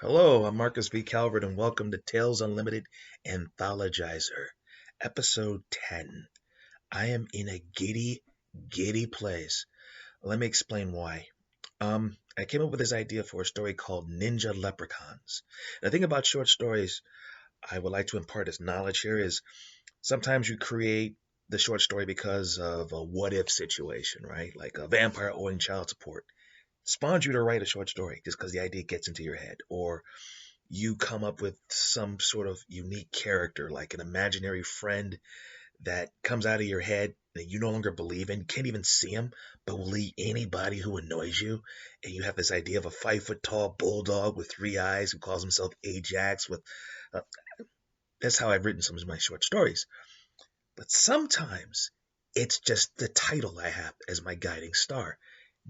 Hello, I'm Marcus V. Calvert, and welcome to Tales Unlimited Anthologizer, Episode 10. I am in a giddy place. Let me explain why. I came up with this idea for a story called Ninja Leprechauns. And the thing about short stories I would like to impart as knowledge here is sometimes you create the short story because of a what if situation, right? Like a vampire owing child support spawns you to write a short story just because the idea gets into your head, or you come up with some sort of unique character, like an imaginary friend that comes out of your head that you no longer believe in, can't even see him, but will eat anybody who annoys you. And you have this idea of a 5 foot tall bulldog with three eyes who calls himself Ajax. Uh, that's how I've written some of my short stories. But sometimes it's just the title I have as my guiding star,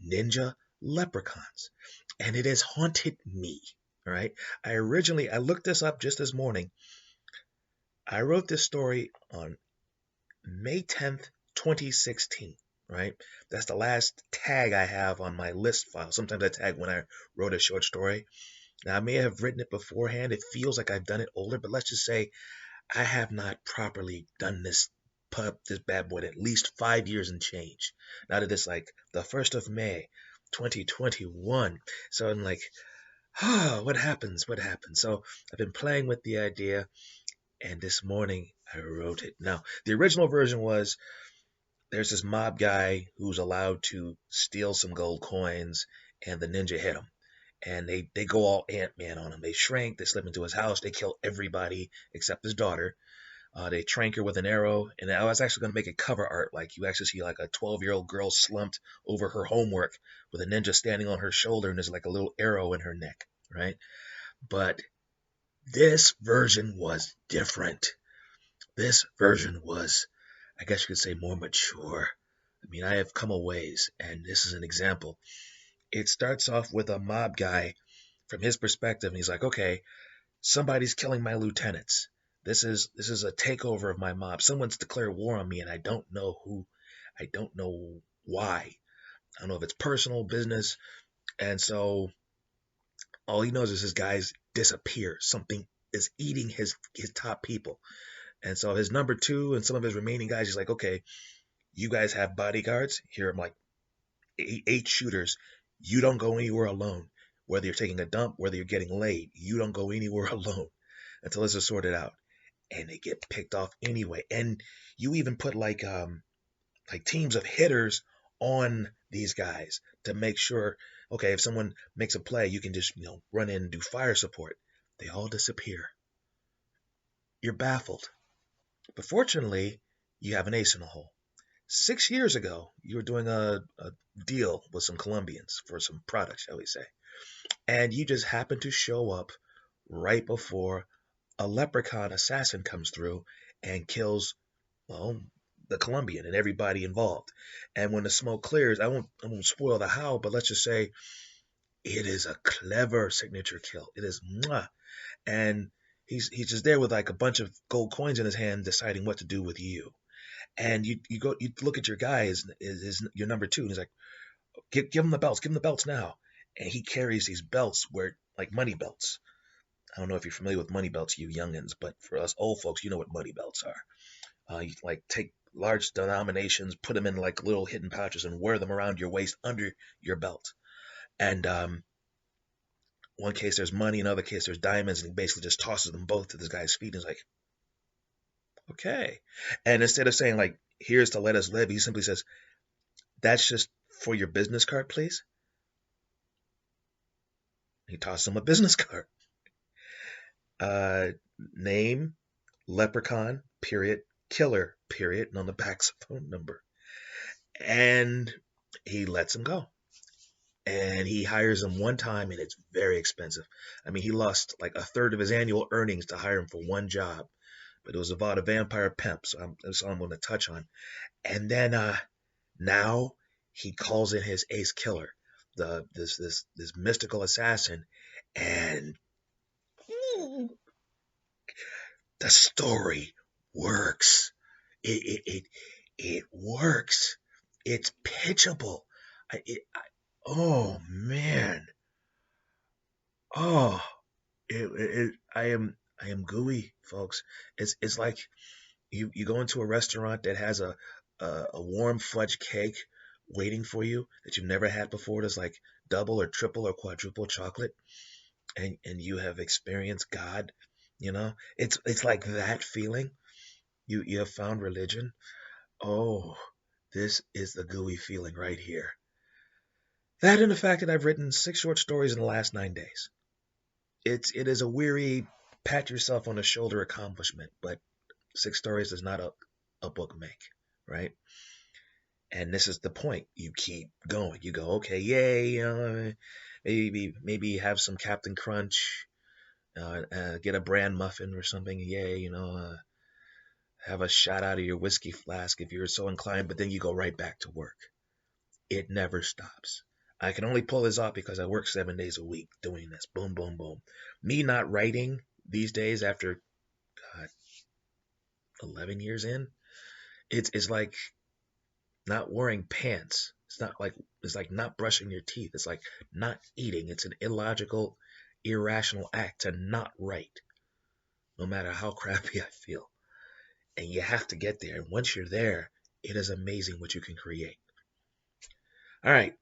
Ninja Leprechauns. And it has haunted me. All right. I looked this up just this morning. I wrote this story on May 10th, 2016. Right. That's the last tag I have on my list file. Sometimes I tag when I wrote a short story. Now, I may have written it beforehand. It feels like I've done it older, but let's just say I have not properly done this bad boy in at least 5 years and change. Now that it's like the 1st of May, 2021. So I'm like, what happens? What happens? So I've been playing with the idea, and this morning I wrote it. Now, the original version was there's this mob guy who's allowed to steal some gold coins, and the ninja hit him. And they go all Ant-Man on him. They shrink, they slip into his house, they kill everybody except his daughter. They trank her with an arrow, and I was actually going to make a cover art, like you actually see like a 12-year-old girl slumped over her homework with a ninja standing on her shoulder, and there's like a little arrow in her neck, right? But this version was different. This version was, I guess you could say, more mature. I mean, I have come a ways, and this is an example. It starts off with a mob guy from his perspective, and he's like, okay, somebody's killing my lieutenants. This is a takeover of my mob. Someone's declared war on me, and I don't know who. I don't know why. I don't know if it's personal, business, and so all he knows is his guys disappear. Something is eating his top people, and so his number two and some of his remaining guys, he's like, okay, you guys have bodyguards. Here, I'm like eight shooters. You don't go anywhere alone. Whether you're taking a dump, whether you're getting laid, you don't go anywhere alone until this is sorted out. And they get picked off anyway. And you even put like teams of hitters on these guys to make sure, okay, if someone makes a play, you can just run in and do fire support. They all disappear. You're baffled. But fortunately, you have an ace in the hole. 6 years ago, you were doing a deal with some Colombians for some product, shall we say. And you just happened to show up right before a leprechaun assassin comes through and kills, well, the Colombian and everybody involved. And when the smoke clears, I won't spoil the how, but let's just say it is a clever signature kill. It is mwah. And he's just there with like a bunch of gold coins in his hand, deciding what to do with you. And you look at your guy is your number two, and he's like, give him the belts now. And he carries these belts where like money belts. I don't know if you're familiar with money belts, you youngins, but for us old folks, you know what money belts are. You like take large denominations, put them in like little hidden pouches, and wear them around your waist under your belt. And one case there's money, another case there's diamonds, and he basically just tosses them both to this guy's feet, and he's like, okay. And instead of saying like, here's to let us live, he simply says, that's just for your business card, please. He tosses him a business card. Uh, Name, Leprechaun, period, killer, period, and on the back's phone number. And he lets him go. And he hires him one time, and it's very expensive. I mean, he lost like a third of his annual earnings to hire him for one job. But it was about a vampire pimp, so that's all I'm going to touch on. And then now he calls in his ace killer, this mystical assassin, and the story works. It works. It's pitchable. Oh man. Oh, I am gooey, folks. It's like you go into a restaurant that has a warm fudge cake waiting for you that you've never had before. There's like double or triple or quadruple chocolate, and you have experienced God. It's like that feeling. You have found religion. Oh, this is the gooey feeling right here. That and the fact that I've written 6 short stories in the last 9 days. It is a weary pat yourself on the shoulder accomplishment, but 6 stories does not a book make, right? And this is the point. You keep going. You go, okay, yay, maybe have some Captain Crunch, get a bran muffin or something, yay, have a shot out of your whiskey flask if you're so inclined, but then you go right back to work. It never stops. I can only pull this off because I work 7 days a week doing this. Boom, boom, boom. Me not writing these days after, God, 11 years in, it's like not wearing pants. It's like not brushing your teeth. It's like not eating. It's an illogical, irrational act to not write, no matter how crappy I feel. And you have to get there. And once you're there, it is amazing what you can create. All right.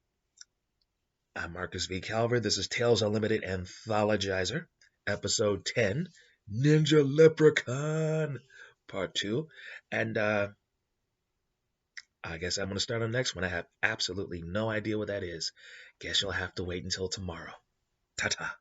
I'm Marcus V. Calvert. This is Tales Unlimited Anthologizer, Episode 10, Ninja Leprechaun, Part 2. And I guess I'm going to start on the next one. I have absolutely no idea what that is. Guess you'll have to wait until tomorrow. Ta-ta.